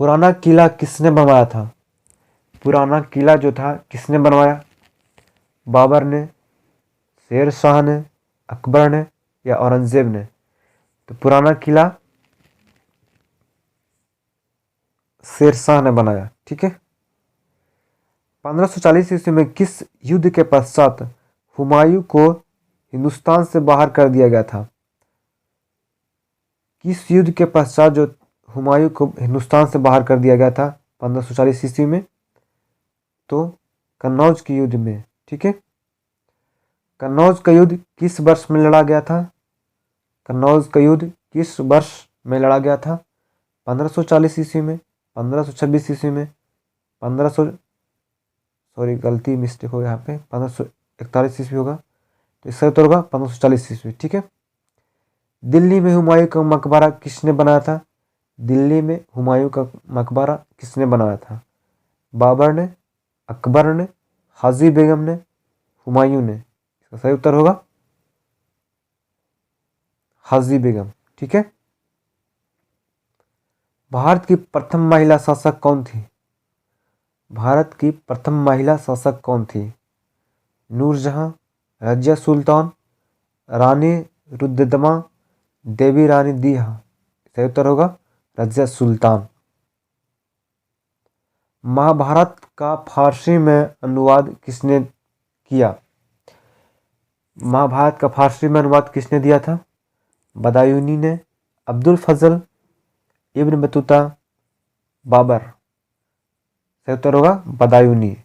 पुराना किला किसने बनवाया था? पुराना किला जो था किसने बनवाया? बाबर ने, शेर शाह ने, अकबर ने या औरंगजेब ने? तो पुराना किला शेर शाह ने बनाया। ठीक है। 1540 ईस्वी में किस युद्ध के पश्चात हुमायूं को हिंदुस्तान से बाहर कर दिया गया था? किस युद्ध के पश्चात जो हुमायूं को हिंदुस्तान से बाहर कर दिया गया था 1540 ईस्वी में? तो कन्नौज के युद्ध में। ठीक है। कन्नौज का युद्ध किस वर्ष में लड़ा गया था? कन्नौज का युद्ध किस वर्ष में लड़ा गया था? 1540 ईस्वी में, 1526 ईस्वी में, 1500, सॉरी गलती मिस्टेक हो यहाँ पे, 1541 ईस्वी होगा, तो इसका उत्तर होगा 1540 ईस्वी। ठीक है। दिल्ली में हुमायूं का मकबरा किसने बनाया था? दिल्ली में हुमायूं का मकबरा किसने बनाया था? बाबर ने, अकबर ने, हाजी बेगम ने, हुमायूं ने? इसका सही उत्तर होगा हाजी बेगम। ठीक है। भारत की प्रथम महिला शासक कौन थी? भारत की प्रथम महिला शासक कौन थी? नूरजहां, रजिया सुल्तान, रानी रुद्रदमा, देवी रानी दीहा? सही उत्तर होगा रजिया सुल्तान। महाभारत का फारसी में अनुवाद किसने किया? महाभारत का फारसी में अनुवाद किसने दिया था? बदायूनी ने, अब्दुल फजल, इब्न बतूता, बाबर? सही उत्तर होगा बदायूनी।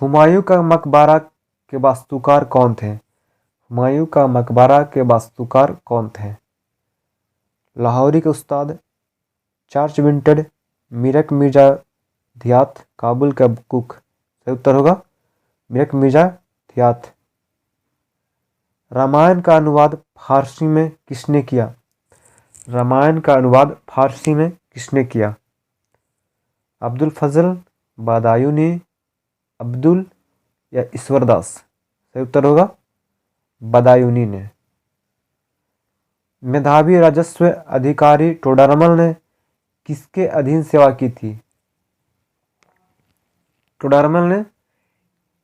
हुमायूं का मकबरा के वास्तुकार कौन थे? हुमायूं का मकबरा के वास्तुकार कौन थे? लाहौरी के उस्ताद, चार्च विंटेड, मीरक मिर्जा धियात, काबुल का कुक? सही उत्तर होगा मीरक मिर्जा धियात। रामायण का अनुवाद फारसी में किसने किया? रामायण का अनुवाद फारसी में किसने किया? अब्दुल फजल, बदायूनी, अब्दुल या ईश्वरदास? सही उत्तर होगा बदायूनी ने। मेधावी राजस्व अधिकारी टोडरमल ने किसके अधीन सेवा की थी? टोडरमल ने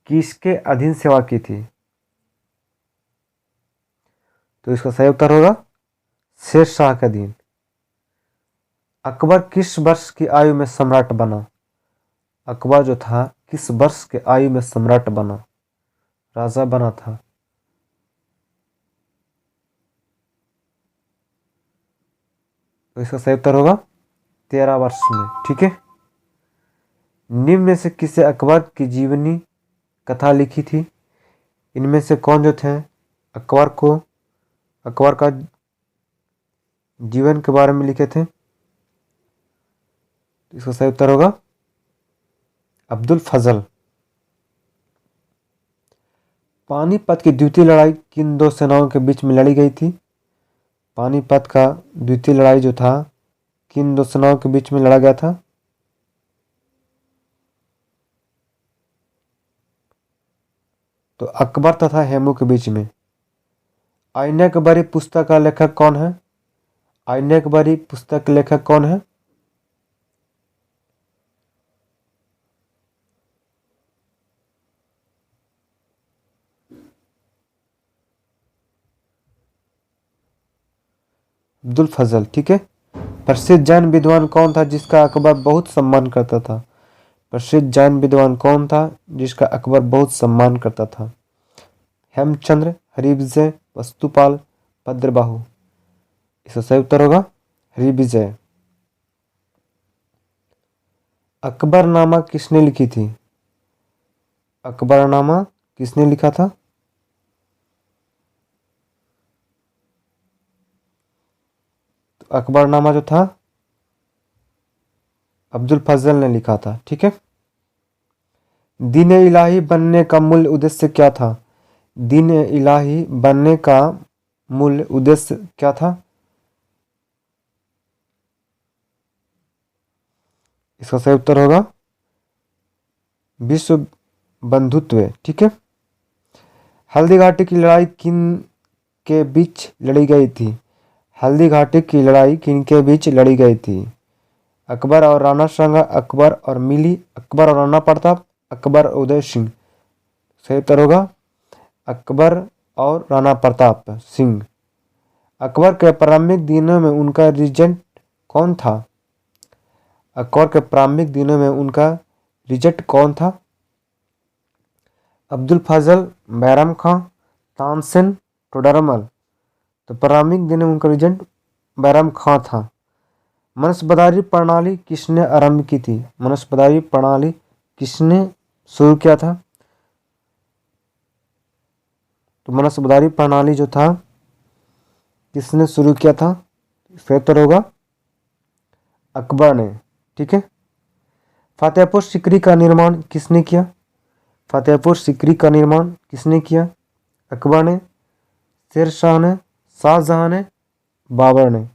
किसके अधीन सेवा की थी? तो इसका सही उत्तर होगा शेर शाह के अधीन। अकबर किस वर्ष की आयु में सम्राट बना? अकबर जो था किस वर्ष के आयु में सम्राट बना, राजा बना था? तो इसका सही उत्तर होगा 13 वर्ष में। ठीक है। निम्न में से किसे अकबर की जीवनी कथा लिखी थी? इनमें से कौन जो थे अकबर का जीवन के बारे में लिखे थे? इसका सही उत्तर होगा अब्दुल फजल। पानीपत की द्वितीय लड़ाई किन दो सेनाओं के बीच में लड़ी गई थी? पानीपत का द्वितीय लड़ाई जो था किन दो सेनाओं के बीच में लड़ा गया था? तो अकबर तथा हेमू के बीच में। आईने अकबरी पुस्तक का लेखक कौन है? आईने अकबरी पुस्तक के लेखक कौन है? अब्दुल फजल। ठीक है। प्रसिद्ध जैन विद्वान कौन था जिसका अकबर बहुत सम्मान करता था? प्रसिद्ध जैन विद्वान कौन था जिसका अकबर बहुत सम्मान करता था? हेमचंद्र, हरिविजय, वस्तुपाल, भद्रबाहु। इसका सही उत्तर होगा हरिविजय। अकबरनामा किसने लिखी थी? अकबरनामा किसने लिखा था? तो अकबरनामा जो था अब्दुल फजल ने लिखा था। ठीक है। दीन इलाही बनने का मूल उद्देश्य क्या था? दीन इलाही बनने का मूल उद्देश्य क्या था? इसका सही उत्तर होगा विश्व बंधुत्व। ठीक है। हल्दी घाटी की लड़ाई किन के बीच लड़ी गई थी? हल्दी घाटी की लड़ाई किन के बीच लड़ी गई थी? अकबर और राणा सांगा, अकबर और मिली, अकबर और राणा प्रताप, अकबर और उदय सिंह। सही उत्तर होगा अकबर और राणा प्रताप सिंह। अकबर के प्रारंभिक दिनों में उनका रिजेंट कौन था? अकबर के प्रारंभिक दिनों में उनका रिजेंट कौन था? अब्दुल फजल, बैरम खां, तानसेन, टोडरमल। तो प्रारंभिक दिनों में उनका रिजेंट बैरम खां था। मनसबदारी प्रणाली किसने आरंभ की थी? मनसबदारी प्रणाली किसने शुरू किया था? तो मनसबदारी प्रणाली जो था किसने शुरू किया था? इसका उत्तर होगा अकबर ने। ठीक है। फतेहपुर सीकरी का निर्माण किसने किया? फतेहपुर सीकरी का निर्माण किसने किया? अकबर ने, शेरशाह ने, शाहजहां ने, बाबर ने।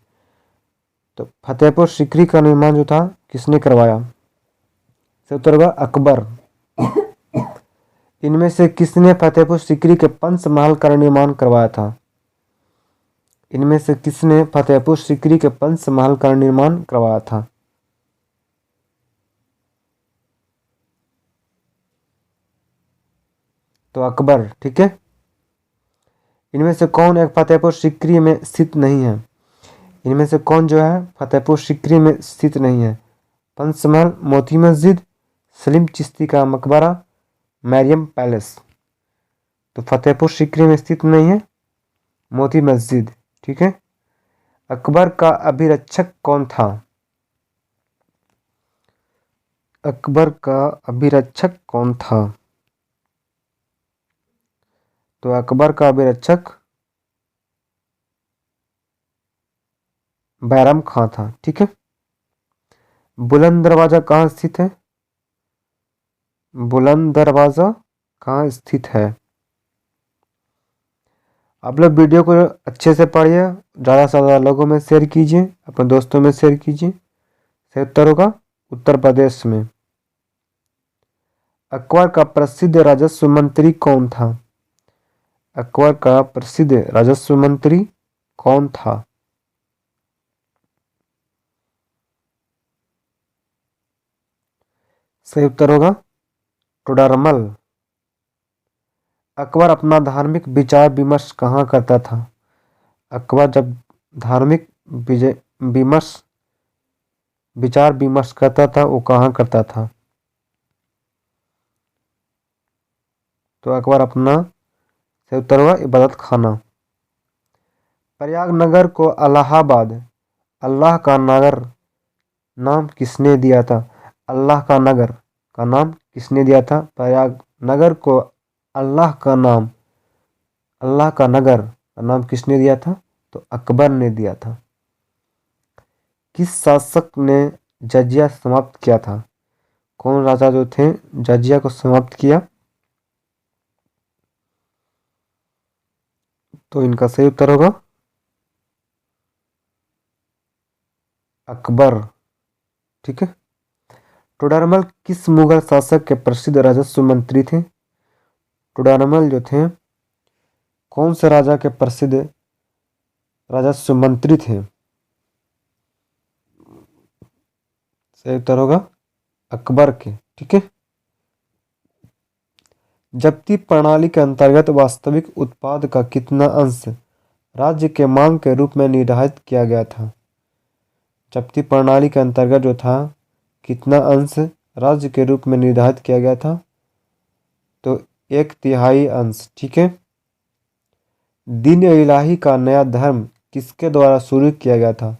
तो फतेहपुर सीकरी का निर्माण जो था किसने करवाया? इसका उत्तर होगा अकबर। इनमें से किसने फतेहपुर सीकरी के पंच महल का निर्माण करवाया था? इनमें से किसने फतेहपुर सीकरी के पंच महल का निर्माण करवाया था? तो अकबर। ठीक है। इनमें से कौन एक फतेहपुर सीकरी में स्थित नहीं है? इनमें से कौन जो है फतेहपुर सीकरी में स्थित नहीं है? पंचमहल, मोती मस्जिद, सलीम चिश्ती का मकबरा, मैरियम पैलेस। तो फतेहपुर सीकरी में स्थित नहीं है मोती मस्जिद। ठीक है। अकबर का अभिरक्षक कौन था? अकबर का अभिरक्षक कौन था? तो अकबर का अभिरक्षक बैरम खां था। ठीक है। बुलंद दरवाजा कहाँ स्थित है? बुलंद दरवाजा कहाँ स्थित है? आप लोग वीडियो को अच्छे से पढ़िए, ज़्यादा से ज़्यादा लोगों में शेयर कीजिए, अपने दोस्तों में शेयर कीजिए। सही उत्तर होगा उत्तर प्रदेश में। अकबर का प्रसिद्ध राजस्व मंत्री कौन था? अकबर का प्रसिद्ध राजस्व मंत्री कौन था? सही उत्तर होगा टोडरमल। अकबर अपना धार्मिक विचार विमर्श कहाँ करता था? अकबर जब धार्मिक विमर्श विचार विमर्श करता था वो कहाँ करता था? तो अकबर अपना सही उत्तर होगा इबादत खाना। प्रयाग नगर को इलाहाबाद अल्लाह का नगर नाम किसने दिया था? अल्लाह का नगर का नाम किसने दिया था? प्रयागनगर को अल्लाह का नगर का नाम किसने दिया था? तो अकबर ने दिया था। किस शासक ने जजिया समाप्त किया था? कौन राजा जो थे जजिया को समाप्त किया? तो इनका सही उत्तर होगा अकबर। ठीक है। टोडरमल किस मुगल शासक के प्रसिद्ध राजस्व मंत्री थे? टोडरमल जो थे कौन से राजा के प्रसिद्ध राजस्व मंत्री थे? सही उत्तर होगा अकबर के। ठीक है। जब्ती प्रणाली के अंतर्गत वास्तविक उत्पाद का कितना अंश राज्य के मांग के रूप में निर्धारित किया गया था? जब्ती प्रणाली के अंतर्गत जो था कितना अंश राज्य के रूप में निर्धारित किया गया था? तो 1/3 अंश। ठीक है। दीन इलाही का नया धर्म किसके द्वारा शुरू किया गया था?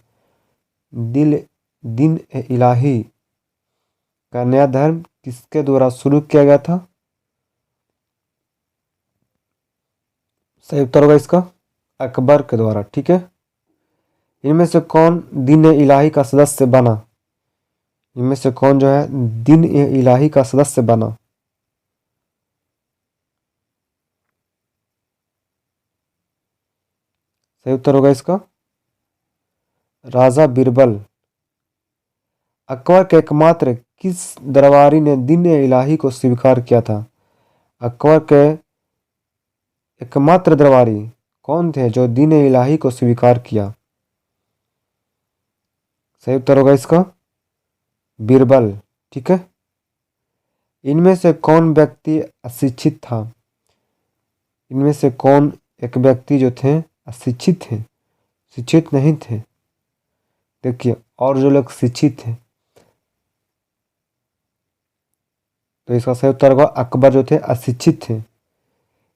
दीन इलाही का नया धर्म किसके द्वारा शुरू किया गया था? सही उत्तर होगा इसका अकबर के द्वारा। ठीक है। इनमें से कौन दीन इलाही का सदस्य बना? इनमें से कौन जो है दीन इलाही का सदस्य बना? सही उत्तर होगा इसका राजा बीरबल। अकबर के एकमात्र किस दरबारी ने दीन इलाही को स्वीकार किया था? अकबर के एकमात्र दरबारी कौन थे जो दीन इलाही को स्वीकार किया? सही उत्तर होगा इसका बीरबल। ठीक है। इनमें से कौन व्यक्ति अशिक्षित था? इनमें से कौन एक व्यक्ति जो थे अशिक्षित थे, शिक्षित नहीं थे? देखिए, और जो लोग शिक्षित थे तो इसका सही उत्तर होगा अकबर जो थे अशिक्षित थे।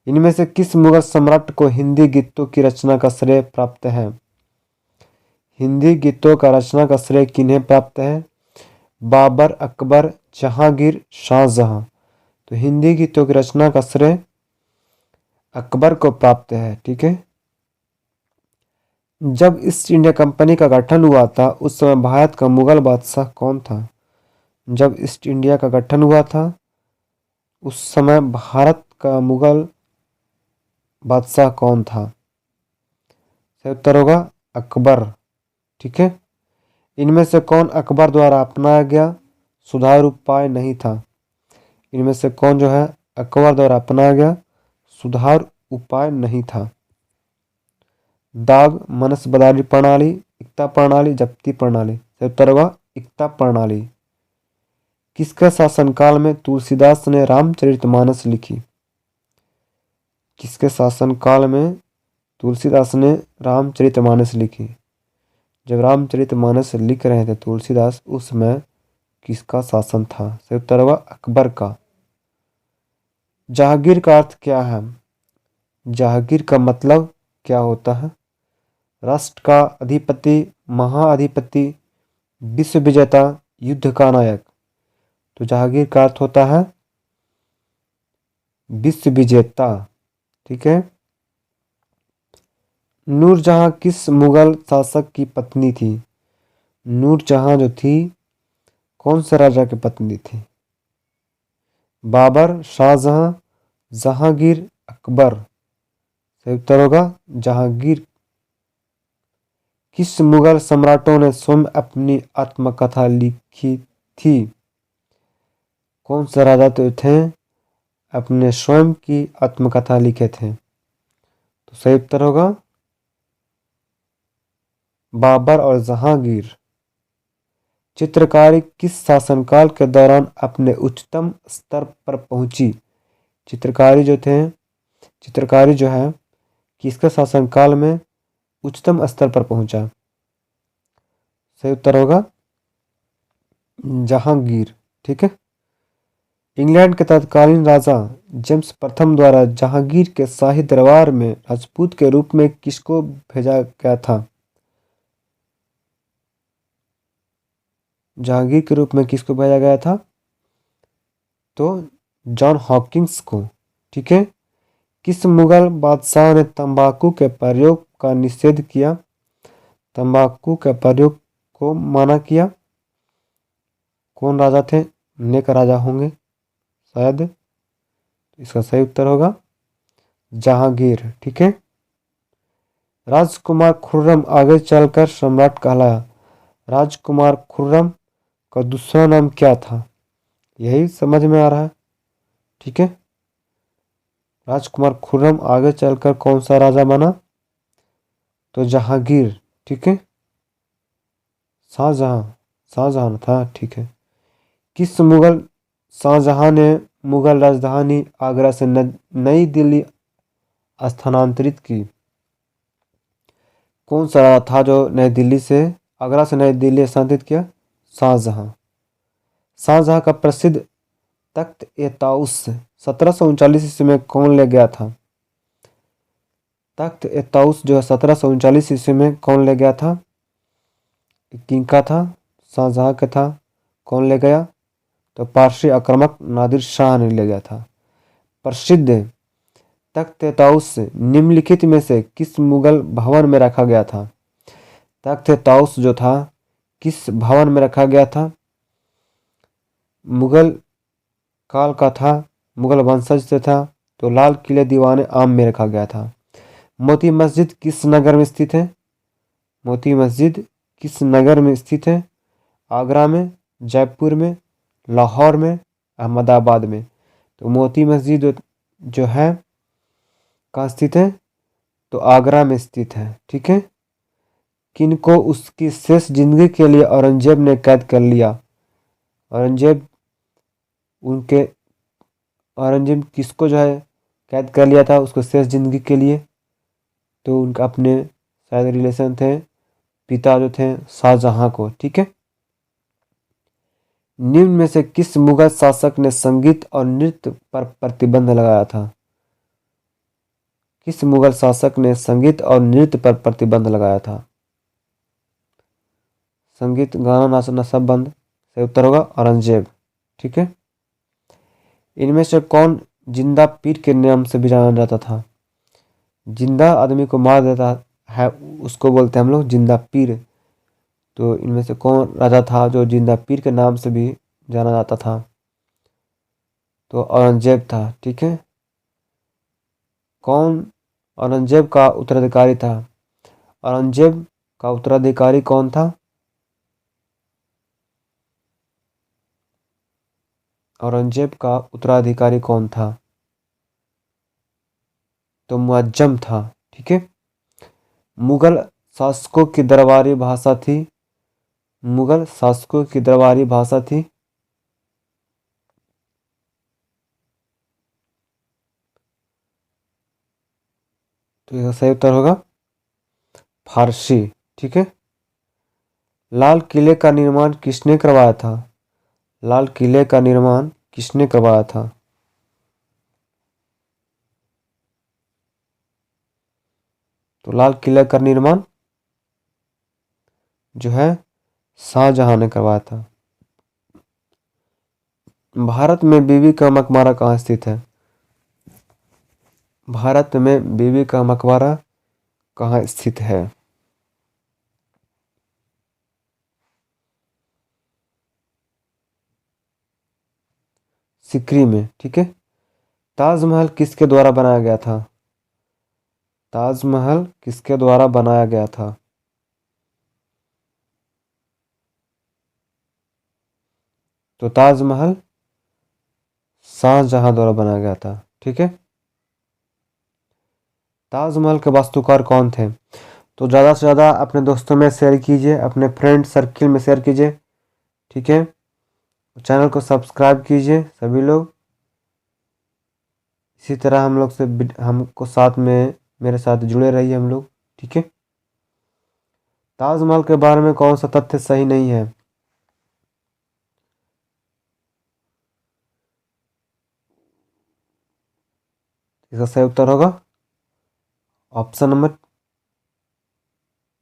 इनमें से किस मुगल सम्राट को हिंदी गीतों की रचना का श्रेय प्राप्त है? हिंदी गीतों का रचना का श्रेय किन्हें प्राप्त है? बाबर, अकबर, जहांगीर, शाहजहां। तो हिंदी गीतों की रचना का श्रेय अकबर को प्राप्त है। ठीक है। जब ईस्ट इंडिया कंपनी का गठन हुआ था उस समय भारत का मुगल बादशाह कौन था? जब ईस्ट इंडिया का गठन हुआ था उस समय भारत का मुगल बादशाह कौन था? सही उत्तर होगा अकबर। ठीक है। इनमें से कौन अकबर द्वारा अपनाया गया सुधार उपाय नहीं था? इनमें से कौन जो है अकबर द्वारा अपनाया गया सुधार उपाय नहीं था? दाग, मनसबदारी प्रणाली, इक्ता प्रणाली, जब्ती प्रणाली। सही उत्तर होगा इक्ता प्रणाली। किसके शासनकाल में तुलसीदास ने रामचरितमानस लिखी? किसके शासनकाल में तुलसीदास ने रामचरितमानस लिखी? जब रामचरितमानस लिख रहे थे तुलसीदास उस समय किसका शासन था? सही उत्तर होगा अकबर का। जहांगीर का अर्थ क्या है? जहांगीर का मतलब क्या होता है? राष्ट्र का अधिपति, महाअधिपति, विश्व विजेता, युद्ध का नायक। तो जहांगीर का अर्थ होता है विश्व विजेता। ठीक है। नूरजहां किस मुगल शासक की पत्नी थी? नूरजहां जो थी कौन से राजा की पत्नी थी? बाबर, शाहजहां, जहांगीर, अकबर। सही उत्तर होगा जहांगीर। किस मुगल सम्राटों ने स्वयं अपनी आत्मकथा लिखी थी? कौन से राजा तो थे अपने स्वयं की आत्मकथा लिखे थे? तो सही उत्तर होगा बाबर और जहांगीर। चित्रकारी किस शासनकाल के दौरान अपने उच्चतम स्तर पर पहुंची? चित्रकारी जो है किसके शासनकाल में उच्चतम स्तर पर पहुंचा? सही उत्तर होगा जहांगीर। ठीक है। इंग्लैंड के तत्कालीन राजा जेम्स प्रथम द्वारा जहांगीर के शाही दरबार में राजपूत के रूप में किसको भेजा गया था? जहांगीर के रूप में किसको भेजा गया था? तो जॉन हॉकिंस को। ठीक है। किस मुगल बादशाह ने तंबाकू के प्रयोग का निषेध किया? तंबाकू के प्रयोग को मना किया। कौन राजा थे? नेक राजा होंगे शायद। इसका सही उत्तर होगा जहांगीर। ठीक है। राजकुमार खुर्रम आगे चलकर सम्राट कहलाया। राजकुमार खुर्रम का दूसरा नाम क्या था? यही समझ में आ रहा है। ठीक है। राजकुमार खुर्रम आगे चलकर कौन सा राजा बना? तो जहांगीर। ठीक है। शाहजहां। शाहजहां था। ठीक है। किस मुगल शाहजहां ने मुगल राजधानी आगरा से नई दिल्ली स्थानांतरित की? कौन सा राजा था जो नई दिल्ली से आगरा से नई दिल्ली स्थानांतरित किया? शाहजहां। शाहजहां का प्रसिद्ध तख्त ए ताउस 1739 ईस्वी में कौन ले गया था? तख्त ए ताउस जो है 1739 ईस्वी में कौन ले गया था? किनका था? शाहजहां का था। कौन ले गया? तो पारसी आक्रामक नादिर शाह ने ले गया था। प्रसिद्ध तख्त ए ताउस निम्नलिखित में से किस मुगल भवन में रखा गया था? तख्त ए ताउस जो था किस भवन में रखा गया था? मुगल काल का था, मुगल वंशज से था, तो लाल किले दीवाने आम में रखा गया था। मोती मस्जिद किस नगर में स्थित है? मोती मस्जिद किस नगर में स्थित है? आगरा में, जयपुर में, लाहौर में, अहमदाबाद में। तो मोती मस्जिद जो है कहाँ स्थित है? तो आगरा में स्थित है। ठीक है। किनको उसकी शेष जिंदगी के लिए औरंगजेब ने कैद कर लिया? औरंगजेब उनके औरंगजेब किसको जो है कैद कर लिया था उसको शेष जिंदगी के लिए? तो उनका अपने शायद रिलेशन थे, पिता जो थे शाहजहां को। ठीक है। निम्न में से किस मुगल शासक ने संगीत और नृत्य पर प्रतिबंध लगाया था? किस मुगल शासक ने संगीत और नृत्य पर प्रतिबंध लगाया था? संगीत, गाना, नाचना सब बंद। सही उत्तर होगा औरंगजेब। ठीक है। इनमें से कौन जिंदा पीर के नाम से भी जाना जाता था? जिंदा आदमी को मार देता है उसको बोलते हैं हम लोग जिंदा पीर। तो इनमें से कौन राजा था जो जिंदा पीर के नाम से भी जाना जाता था? तो औरंगजेब था। ठीक है। कौन औरंगजेब का उत्तराधिकारी था? औरंगजेब का उत्तराधिकारी कौन था? औरंगजेब का उत्तराधिकारी कौन था? तो मुअज्जम था। ठीक है। मुगल शासकों की दरबारी भाषा थी। मुगल शासकों की दरबारी भाषा थी। तो इसका सही उत्तर होगा फारसी। ठीक है। लाल किले का निर्माण किसने करवाया था? लाल किले का निर्माण किसने करवाया था? तो लाल किले का निर्माण जो है शाहजहां ने करवाया था। भारत में बीबी का मकबरा कहाँ स्थित है? भारत में बीबी का मकबरा कहाँ स्थित है? सिकरी में। ठीक है। ताजमहल किसके द्वारा बनाया गया था? ताजमहल किसके द्वारा बनाया गया था? तो ताजमहल शाहजहां द्वारा बनाया गया था। ठीक है। ताजमहल के वास्तुकार कौन थे? तो ज़्यादा से ज़्यादा अपने दोस्तों में शेयर कीजिए, अपने फ्रेंड सर्किल में शेयर कीजिए। ठीक है। चैनल को सब्सक्राइब कीजिए सभी लोग। इसी तरह हम लोग से हमको साथ में मेरे साथ जुड़े रहिए हम लोग। ठीक है। ताजमहल के बारे में कौन सा तथ्य सही नहीं है? इसका सही उत्तर होगा ऑप्शन नंबर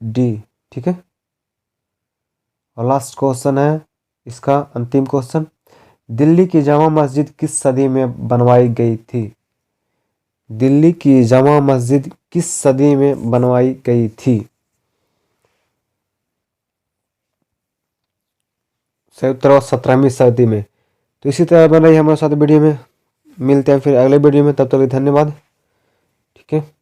डी। ठीक है। और लास्ट क्वेश्चन है इसका अंतिम क्वेश्चन। दिल्ली की जामा मस्जिद किस सदी में बनवाई गई थी? दिल्ली की जामा मस्जिद किस सदी में बनवाई गई थी? सही उत्तर होगा 17वीं सदी में। तो इसी तरह बन रही है हमारे साथ वीडियो में। मिलते हैं फिर अगले वीडियो में, तब तक के लिए धन्यवाद। ठीक है।